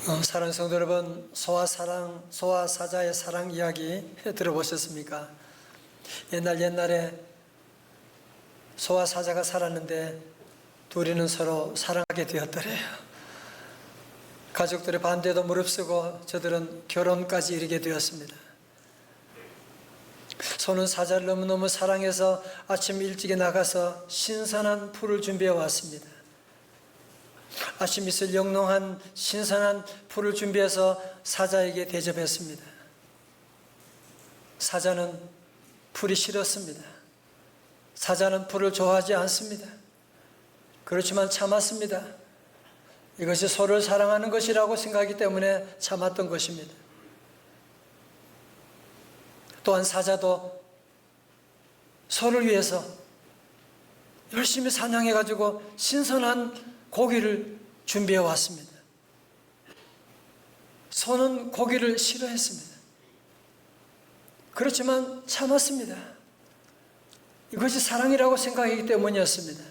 사랑하는 성도 여러분, 소와 사자의 사랑 이야기 들어보셨습니까? 옛날에 소와 사자가 살았는데 둘이는 서로 사랑하게 되었더래요. 가족들의 반대도 무릅쓰고 저들은 결혼까지 이르게 되었습니다. 소는 사자를 너무너무 사랑해서 아침 일찍이 나가서 신선한 풀을 준비해 왔습니다. 아침 이슬 영롱한 신선한 풀을 준비해서 사자에게 대접했습니다. 사자는 풀이 싫었습니다. 사자는 풀을 좋아하지 않습니다. 그렇지만 참았습니다. 이것이 소를 사랑하는 것이라고 생각하기 때문에 참았던 것입니다. 또한 사자도 소를 위해서 열심히 사냥해가지고 신선한 고기를 준비해 왔습니다. 소는 고기를 싫어했습니다. 그렇지만 참았습니다. 이것이 사랑이라고 생각하기 때문이었습니다.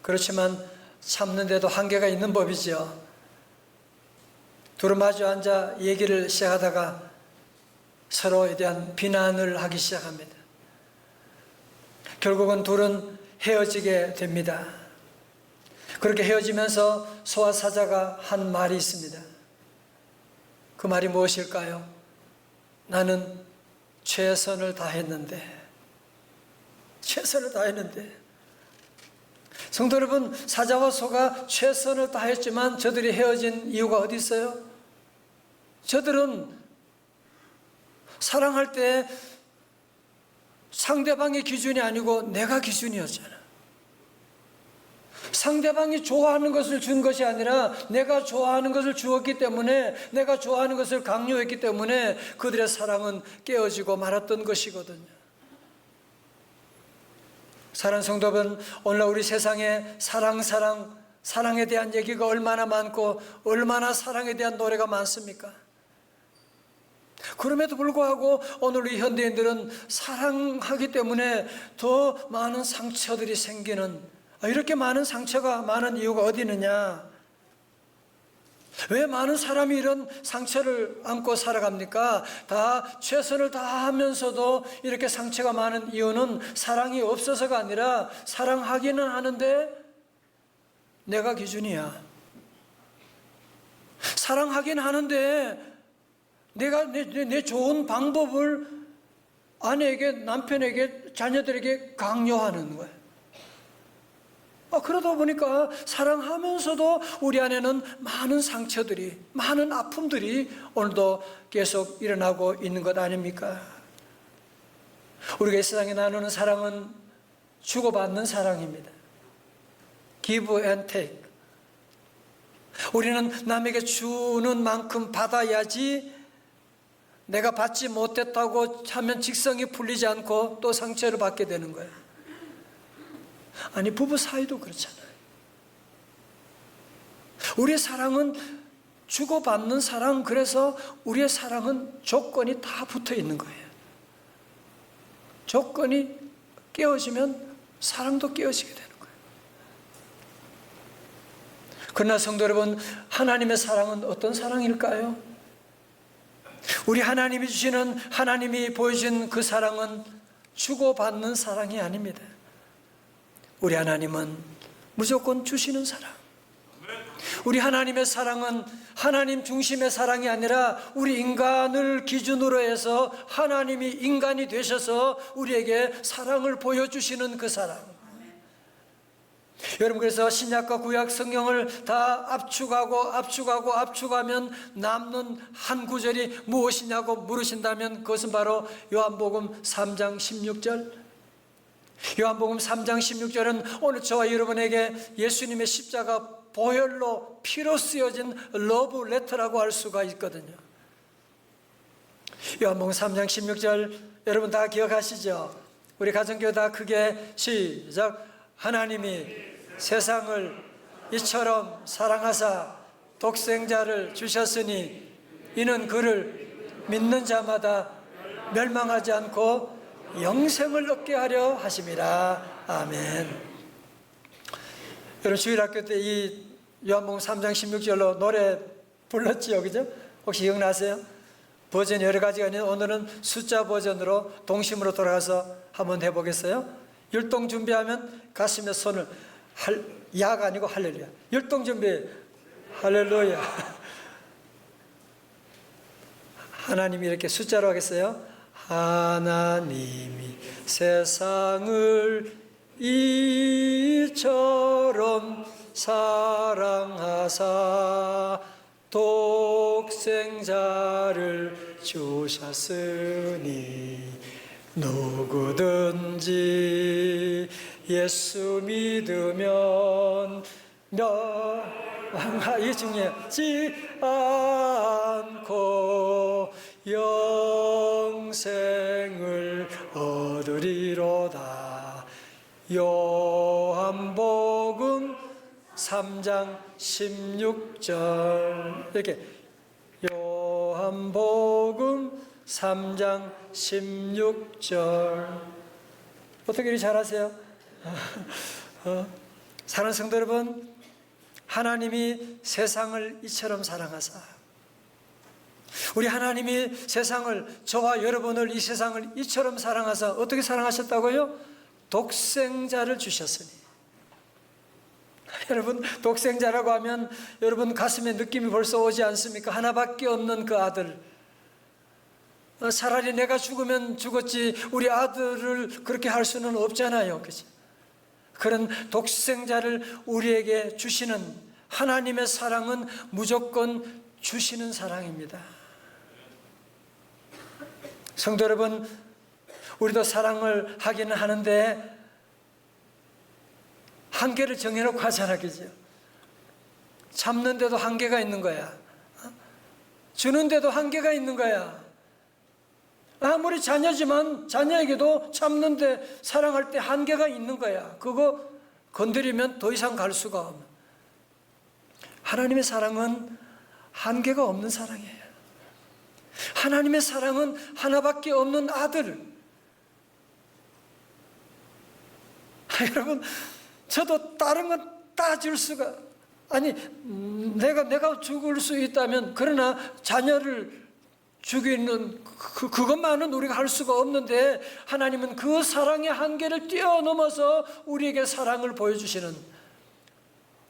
그렇지만 참는데도 한계가 있는 법이죠. 둘은 마주 앉아 얘기를 시작하다가 서로에 대한 비난을 하기 시작합니다. 결국은 둘은 헤어지게 됩니다. 그렇게 헤어지면서 소와 사자가 한 말이 있습니다. 그 말이 무엇일까요? 나는 최선을 다했는데. 성도 여러분, 사자와 소가 최선을 다했지만 저들이 헤어진 이유가 어디 있어요? 저들은 사랑할 때 상대방의 기준이 아니고 내가 기준이었잖아. 상대방이 좋아하는 것을 준 것이 아니라 내가 좋아하는 것을 주었기 때문에, 내가 좋아하는 것을 강요했기 때문에 그들의 사랑은 깨어지고 말았던 것이거든요. 사랑하는 성도 여러분, 오늘날 우리 세상에 사랑에 대한 얘기가 얼마나 많고 얼마나 사랑에 대한 노래가 많습니까? 그럼에도 불구하고 오늘 우리 현대인들은 사랑하기 때문에 더 많은 상처들이 생기는, 이렇게 많은 상처가 많은 이유가 어디 있느냐? 왜 많은 사람이 이런 상처를 안고 살아갑니까? 다 최선을 다하면서도 이렇게 상처가 많은 이유는 사랑이 없어서가 아니라 사랑하기는 하는데 내가 기준이야. 사랑하긴 하는데 내가 내 좋은 방법을 아내에게, 남편에게, 자녀들에게 강요하는 거야. 그러다 보니까 사랑하면서도 우리 안에는 많은 상처들이, 많은 아픔들이 오늘도 계속 일어나고 있는 것 아닙니까? 우리가 이 세상에 나누는 사랑은 주고받는 사랑입니다. Give and take. 우리는 남에게 주는 만큼 받아야지, 내가 받지 못했다고 하면 직성이 풀리지 않고 또 상처를 받게 되는 거예요. 아니, 부부 사이도 그렇잖아요. 우리의 사랑은 주고받는 사랑, 그래서 우리의 사랑은 조건이 다 붙어 있는 거예요. 조건이 깨어지면 사랑도 깨어지게 되는 거예요. 그러나 성도 여러분, 하나님의 사랑은 어떤 사랑일까요? 우리 하나님이 주시는, 하나님이 보여준 그 사랑은 주고받는 사랑이 아닙니다. 우리 하나님은 무조건 주시는 사랑. 우리 하나님의 사랑은 하나님 중심의 사랑이 아니라 우리 인간을 기준으로 해서 하나님이 인간이 되셔서 우리에게 사랑을 보여주시는 그 사랑. 여러분, 그래서 신약과 구약 성경을 다 압축하면 남는 한 구절이 무엇이냐고 물으신다면 그것은 바로 요한복음 3장 16절. 요한복음 3장 16절은 오늘 저와 여러분에게 예수님의 십자가 보혈로 피로 쓰여진 러브 레터라고 할 수가 있거든요. 요한복음 3장 16절 여러분 다 기억하시죠? 우리 가정교회 다 크게 시작. 하나님이 세상을 이처럼 사랑하사 독생자를 주셨으니 이는 그를 믿는 자마다 멸망하지 않고 영생을 얻게 하려 하심이라. 아멘. 여러분, 주일학교 때 이 요한복음 3장 16절로 노래 불렀지요, 그죠? 혹시 기억나세요? 버전이 여러 가지가 있는데 오늘은 숫자 버전으로 동심으로 돌아가서 한번 해보겠어요? 율동 준비하면 가슴에 손을 야가 아니고 할렐루야. 율동 준비, 할렐루야. 하나님이 이렇게 숫자로 하겠어요? 하나님이 세상을 이처럼 사랑하사 독생자를 주셨으니 누구든지 예수 믿으면 이 중에지 않고 영생을 얻으리로다. 요한복음 3장 16절 이렇게 요한복음 3장 16절 어떻게 이렇게 잘하세요? 사랑하는 성도 여러분, 하나님이 세상을 이처럼 사랑하사 우리 하나님이 세상을 저와 여러분을 이 세상을 이처럼 사랑하사 어떻게 사랑하셨다고요? 독생자를 주셨으니. 여러분 독생자라고 하면 여러분 가슴에 느낌이 벌써 오지 않습니까? 하나밖에 없는 그 아들. 차라리 내가 죽으면 죽었지 우리 아들을 그렇게 할 수는 없잖아요, 그렇죠? 그런 독생자를 우리에게 주시는 하나님의 사랑은 무조건 주시는 사랑입니다. 성도 여러분, 우리도 사랑을 하기는 하는데 한계를 정해놓고 하잖아, 그죠? 참는데도 한계가 있는 거야. 주는데도 한계가 있는 거야. 아무리 자녀지만 자녀에게도 참는데 사랑할 때 한계가 있는 거야. 그거 건드리면 더 이상 갈 수가 없는. 하나님의 사랑은 한계가 없는 사랑이에요. 하나님의 사랑은 하나밖에 없는 아들. 여러분, 저도 다른 건 다 줄 수가, 아니 내가 죽을 수 있다면, 그러나 자녀를 죽이는 그것만은 우리가 할 수가 없는데 하나님은 그 사랑의 한계를 뛰어넘어서 우리에게 사랑을 보여주시는.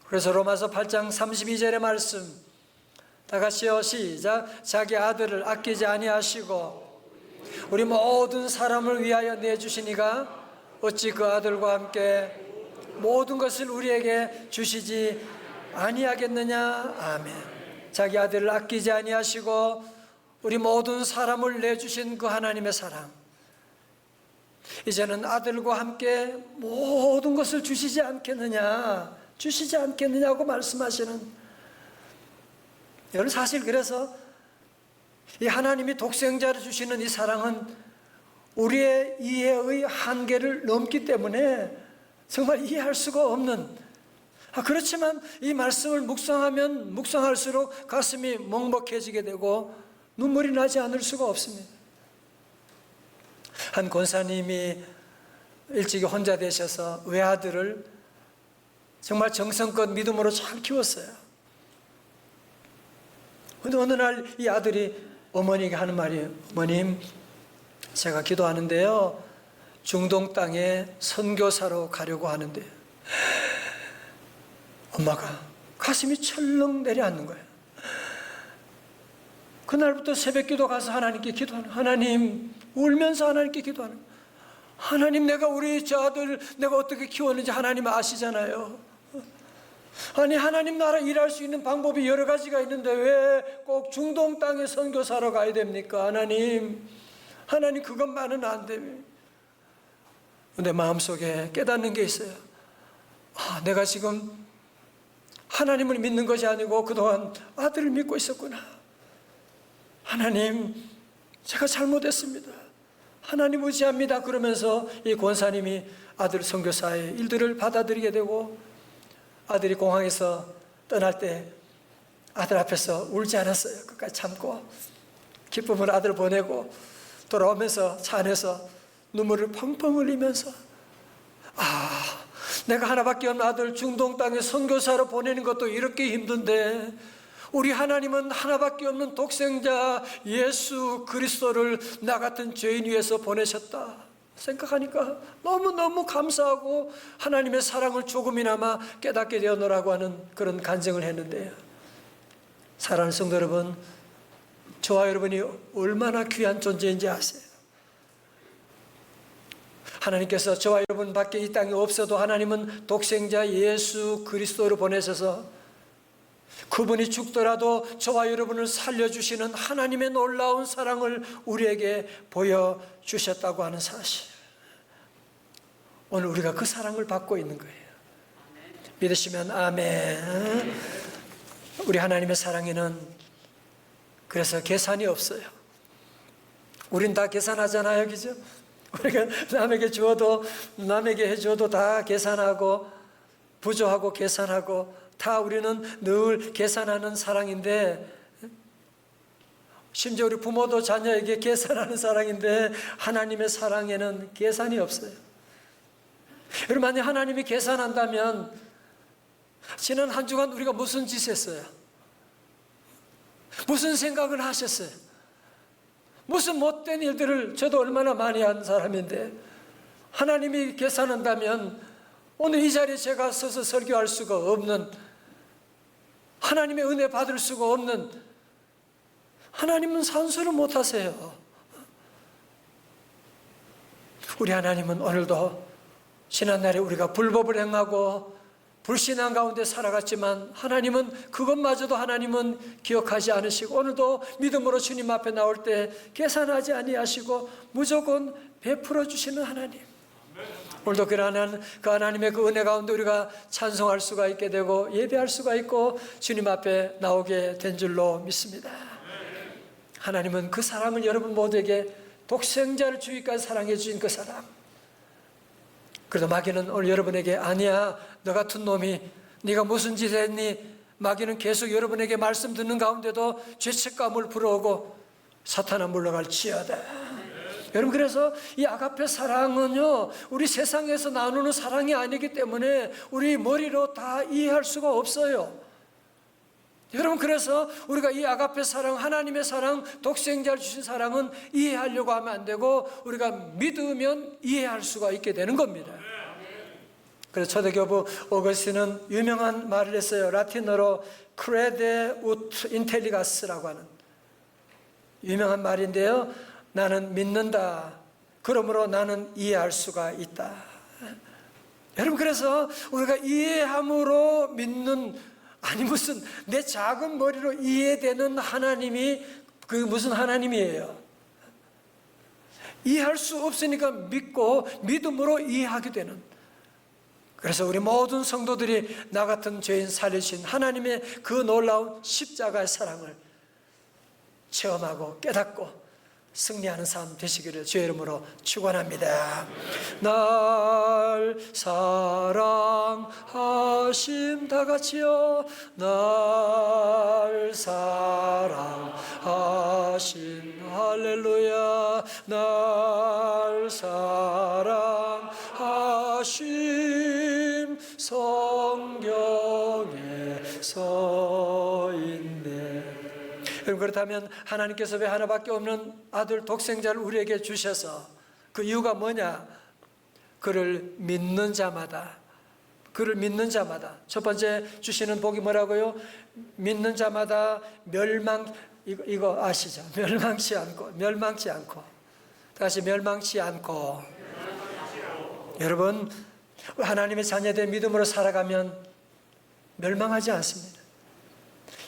그래서 로마서 8장 32절의 말씀 다 같이요, 시작. 자기 아들을 아끼지 아니하시고 우리 모든 사람을 위하여 내주시니가 어찌 그 아들과 함께 모든 것을 우리에게 주시지 아니하겠느냐. 아멘. 자기 아들을 아끼지 아니하시고 우리 모든 사람을 내주신 그 하나님의 사랑, 이제는 아들과 함께 모든 것을 주시지 않겠느냐고 말씀하시는. 여러분, 사실 그래서 이 하나님이 독생자를 주시는 이 사랑은 우리의 이해의 한계를 넘기 때문에 정말 이해할 수가 없는, 그렇지만 이 말씀을 묵상하면 묵상할수록 가슴이 먹먹해지게 되고 눈물이 나지 않을 수가 없습니다. 한 권사님이 일찍이 혼자 되셔서 외아들을 정말 정성껏 믿음으로 잘 키웠어요. 그런데 어느 날 이 아들이 어머니에게 하는 말이에요. 어머님, 제가 기도하는데요, 중동 땅에 선교사로 가려고 하는데. 엄마가 가슴이 철렁 내려앉는 거예요. 그날부터 새벽기도 가서 하나님께 기도하는, 하나님, 울면서 하나님께 기도하는, 하나님, 내가 우리 저 아들 내가 어떻게 키웠는지 하나님 아시잖아요. 아니, 하나님 나라 일할 수 있는 방법이 여러 가지가 있는데 왜 꼭 중동 땅에 선교사로 가야 됩니까? 하나님 그것만은 안 됩니다. 내 마음속에 깨닫는 게 있어요. 내가 지금 하나님을 믿는 것이 아니고 그동안 아들을 믿고 있었구나. 하나님, 제가 잘못했습니다. 하나님 의지합니다. 그러면서 이 권사님이 아들 선교사의 일들을 받아들이게 되고, 아들이 공항에서 떠날 때 아들 앞에서 울지 않았어요. 끝까지 참고 기쁨을 아들 보내고 돌아오면서 차 안에서 눈물을 펑펑 흘리면서, 내가 하나밖에 없는 아들 중동 땅에 선교사로 보내는 것도 이렇게 힘든데 우리 하나님은 하나밖에 없는 독생자 예수 그리스도를 나 같은 죄인 위해서 보내셨다 생각하니까 너무너무 감사하고 하나님의 사랑을 조금이나마 깨닫게 되었노라고 하는 그런 간증을 했는데요. 사랑하는 성도 여러분, 저와 여러분이 얼마나 귀한 존재인지 아세요? 하나님께서 저와 여러분 밖에 이 땅에 없어도 하나님은 독생자 예수 그리스도를 보내셔서 그분이 죽더라도 저와 여러분을 살려주시는 하나님의 놀라운 사랑을 우리에게 보여주셨다고 하는 사실, 오늘 우리가 그 사랑을 받고 있는 거예요. 믿으시면 아멘. 우리 하나님의 사랑에는 그래서 계산이 없어요. 우린 다 계산하잖아요, 그죠? 우리가 남에게 주어도, 남에게 해줘도 다 계산하고 부조하고 계산하고 다 우리는 늘 계산하는 사랑인데, 심지어 우리 부모도 자녀에게 계산하는 사랑인데 하나님의 사랑에는 계산이 없어요. 여러분, 만약 하나님이 계산한다면 지난 한 주간 우리가 무슨 짓 했어요? 무슨 생각을 하셨어요? 무슨 못된 일들을, 저도 얼마나 많이 한 사람인데, 하나님이 계산한다면 오늘 이 자리에 제가 서서 설교할 수가 없는, 하나님의 은혜 받을 수가 없는, 하나님은 산수를 못하세요. 우리 하나님은 오늘도 지난날에 우리가 불법을 행하고 불신앙 가운데 살아갔지만 하나님은 그것마저도 하나님은 기억하지 않으시고, 오늘도 믿음으로 주님 앞에 나올 때 계산하지 아니하시고 무조건 베풀어 주시는 하나님, 오늘도 그 하나님의 그 은혜 가운데 우리가 찬송할 수가 있게 되고 예배할 수가 있고 주님 앞에 나오게 된 줄로 믿습니다. 하나님은 그 사랑을 여러분 모두에게, 독생자를 주기까지 사랑해 주신 그 사랑, 그래도 마귀는 오늘 여러분에게 아니야, 너 같은 놈이 네가 무슨 짓 했니? 마귀는 계속 여러분에게 말씀 듣는 가운데도 죄책감을 불어오고 사탄아 물러갈지어다. 여러분, 그래서 이 아가페 사랑은요, 우리 세상에서 나누는 사랑이 아니기 때문에 우리 머리로 다 이해할 수가 없어요. 여러분, 그래서 우리가 이 아가페 사랑, 하나님의 사랑, 독생자를 주신 사랑은 이해하려고 하면 안 되고 우리가 믿으면 이해할 수가 있게 되는 겁니다. 그래서 초대교부 오거스틴은 유명한 말을 했어요. 라틴어로 크레데 우트 인텔리가스라고 하는 유명한 말인데요, 나는 믿는다, 그러므로 나는 이해할 수가 있다. 여러분, 그래서 우리가 이해함으로 믿는, 아니 무슨 내 작은 머리로 이해되는 하나님이 그 무슨 하나님이에요? 이해할 수 없으니까 믿고 믿음으로 이해하게 되는. 그래서 우리 모든 성도들이 나 같은 죄인 살리신 하나님의 그 놀라운 십자가의 사랑을 체험하고 깨닫고 승리하는 삶 되시기를 주의 이름으로 축원합니다. 날 사랑하심, 다 같이요. 날 사랑하신, 할렐루야. 날 사랑하심 성경에 써있네. 여러분, 그렇다면 하나님께서 왜 하나밖에 없는 아들 독생자를 우리에게 주셔서, 그 이유가 뭐냐? 그를 믿는 자마다, 그를 믿는 자마다, 첫 번째 주시는 복이 뭐라고요? 믿는 자마다 이거 아시죠? 멸망치 않고 다시 멸망치 않고. 여러분, 하나님의 자녀된 믿음으로 살아가면 멸망하지 않습니다.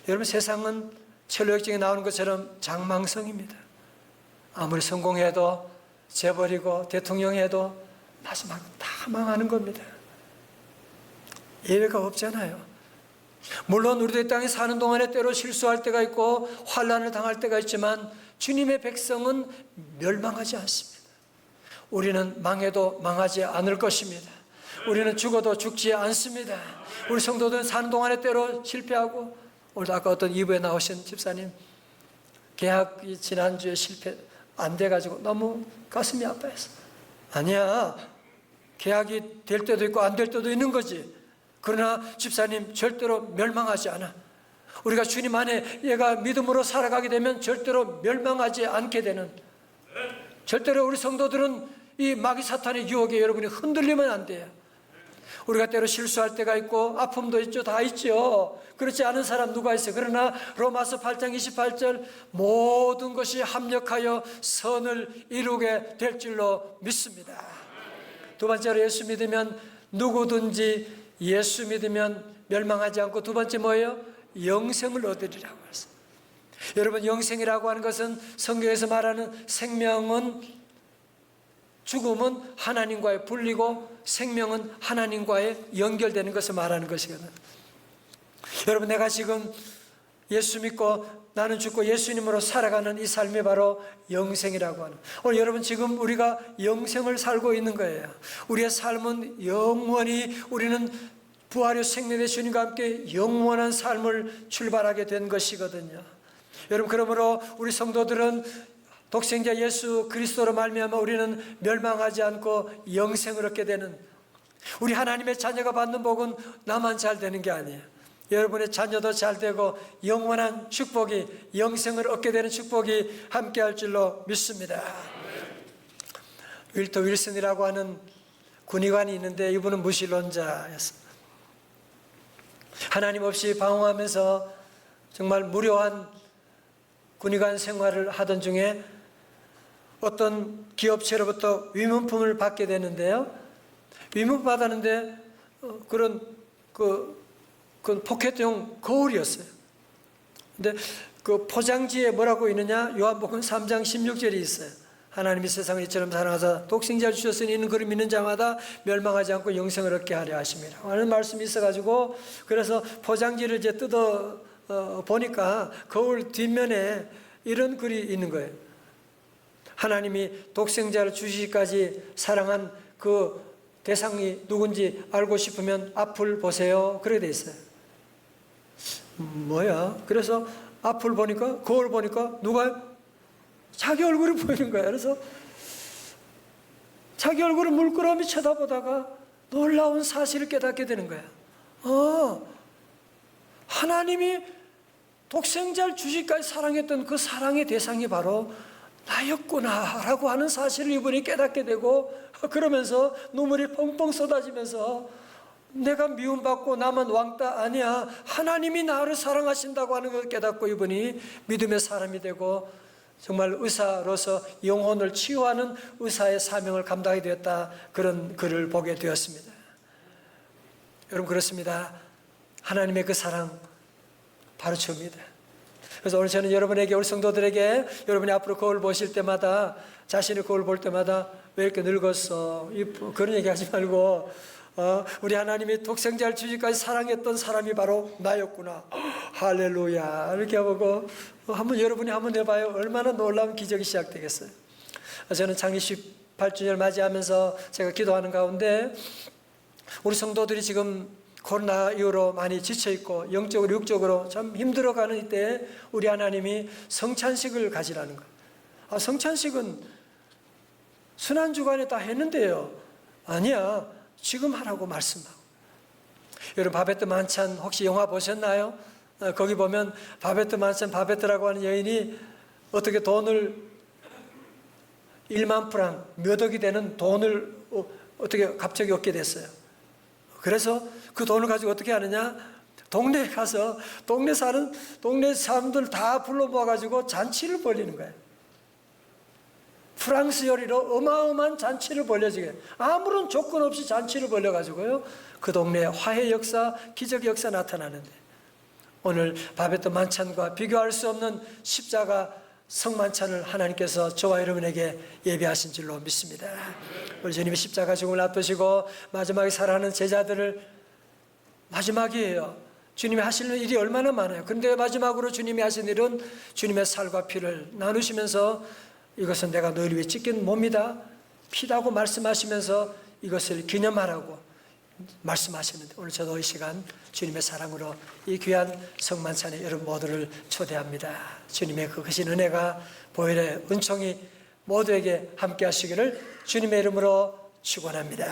여러분, 세상은 첼로역정에 나오는 것처럼 장망성입니다. 아무리 성공해도, 재벌이고 대통령해도 마지막 다 망하는 겁니다. 예외가 없잖아요. 물론 우리도 이 땅에 사는 동안에 때로 실수할 때가 있고 환난을 당할 때가 있지만 주님의 백성은 멸망하지 않습니다. 우리는 망해도 망하지 않을 것입니다. 우리는 죽어도 죽지 않습니다. 우리 성도들은 사는 동안에 때로 실패하고, 오늘 아까 어떤 2부에 나오신 집사님, 계약이 지난주에 실패 안 돼가지고 너무 가슴이 아파했어. 아니야, 계약이 될 때도 있고 안 될 때도 있는 거지. 그러나 집사님 절대로 멸망하지 않아. 우리가 주님 안에 얘가 믿음으로 살아가게 되면 절대로 멸망하지 않게 되는, 절대로 우리 성도들은 이 마귀 사탄의 유혹에 여러분이 흔들리면 안 돼요. 우리가 때로 실수할 때가 있고 아픔도 있죠. 다 있죠. 그렇지 않은 사람 누가 있어요? 그러나 로마서 8장 28절 모든 것이 합력하여 선을 이루게 될 줄로 믿습니다. 두 번째로 예수 믿으면 누구든지 예수 믿으면 멸망하지 않고, 두 번째 뭐예요? 영생을 얻으리라고 했어요. 여러분, 영생이라고 하는 것은 성경에서 말하는 생명은, 죽음은 하나님과의 분리고 생명은 하나님과의 연결되는 것을 말하는 것이거든요. 여러분, 내가 지금 예수 믿고 나는 죽고 예수님으로 살아가는 이 삶이 바로 영생이라고 하는, 오늘 여러분 지금 우리가 영생을 살고 있는 거예요. 우리의 삶은 영원히, 우리는 부활의 생명의 주님과 함께 영원한 삶을 출발하게 된 것이거든요. 여러분, 그러므로 우리 성도들은 독생자 예수 그리스도로 말미암아 우리는 멸망하지 않고 영생을 얻게 되는, 우리 하나님의 자녀가 받는 복은 나만 잘 되는 게 아니에요. 여러분의 자녀도 잘 되고 영원한 축복이, 영생을 얻게 되는 축복이 함께할 줄로 믿습니다. 윌터 윌슨이라고 하는 군의관이 있는데 이분은 무신론자였습니다. 하나님 없이 방황하면서 정말 무료한 군의관 생활을 하던 중에 어떤 기업체로부터 위문품을 받게 되는데요. 위문품 받았는데 그런 포켓용 거울이었어요. 근데 그 포장지에 뭐라고 있느냐? 요한복음 3장 16절이 있어요. 하나님이 세상을 이처럼 사랑하사 독생자를 주셨으니 이는 그를 믿는 자마다 멸망하지 않고 영생을 얻게 하려 하심이라 하는 말씀이 있어가지고, 그래서 포장지를 이제 뜯어 보니까 거울 뒷면에 이런 글이 있는 거예요. 하나님이 독생자를 주시기까지 사랑한 그 대상이 누군지 알고 싶으면 앞을 보세요. 그렇게 돼 있어요. 뭐야? 그래서 앞을 보니까, 거울 보니까 누가 자기 얼굴이 보이는 거야. 그래서 자기 얼굴을 물끄러미 쳐다보다가 놀라운 사실을 깨닫게 되는 거야. 하나님이 독생자를 주시기까지 사랑했던 그 사랑의 대상이 바로 나였구나 라고 하는 사실을 이분이 깨닫게 되고, 그러면서 눈물이 펑펑 쏟아지면서 내가 미움받고 나만 왕따 아니야, 하나님이 나를 사랑하신다고 하는 걸 깨닫고 이분이 믿음의 사람이 되고 정말 의사로서 영혼을 치유하는 의사의 사명을 감당하게 되었다, 그런 글을 보게 되었습니다. 여러분, 그렇습니다. 하나님의 그 사랑 바로 저입니다. 그래서 오늘 저는 여러분에게, 우리 성도들에게, 여러분이 앞으로 거울 보실 때마다, 자신의 거울 볼 때마다 왜 이렇게 늙었어? 그런 얘기 하지 말고, 우리 하나님이 독생자를 주시기까지 사랑했던 사람이 바로 나였구나. 할렐루야. 이렇게 보고 한번 여러분이 한번 해봐요. 얼마나 놀라운 기적이 시작되겠어요. 저는 창립 18주년을 맞이하면서 제가 기도하는 가운데 우리 성도들이 지금 코로나 이후로 많이 지쳐있고 영적으로 육적으로 참 힘들어가는 이때 우리 하나님이 성찬식을 가지라는 거예요. 성찬식은 순환주간에 다 했는데요. 아니야, 지금 하라고 말씀하고. 여러분, 바베트 만찬 혹시 영화 보셨나요? 거기 보면 바베트 만찬, 바베트라고 하는 여인이 어떻게 돈을 1만 프랑, 몇 억이 되는 돈을 어떻게 갑자기 얻게 됐어요. 그래서 그 돈을 가지고 어떻게 하느냐? 동네에 가서 동네 사람들 다 불러 모아가지고 잔치를 벌이는 거예요. 프랑스 요리로 어마어마한 잔치를 벌려주게, 아무런 조건 없이 잔치를 벌려가지고요, 그 동네에 화해 역사, 기적 역사 나타나는데, 오늘 바베트 만찬과 비교할 수 없는 십자가 성만찬을 하나님께서 저와 여러분에게 예비하신 줄로 믿습니다. 우리 주님이 십자가 죽음을 앞두시고 마지막에 살아가는 제자들을, 마지막이에요. 주님이 하시는 일이 얼마나 많아요. 그런데 마지막으로 주님이 하신 일은 주님의 살과 피를 나누시면서 이것은 내가 너희를 위해 찢긴 몸이다, 피다고 말씀하시면서 이것을 기념하라고 말씀하셨는데, 오늘 저도 이 시간 주님의 사랑으로 이 귀한 성만찬에 여러분 모두를 초대합니다. 주님의 그 크신 은혜가, 보혈의 은총이 모두에게 함께 하시기를 주님의 이름으로 축원합니다.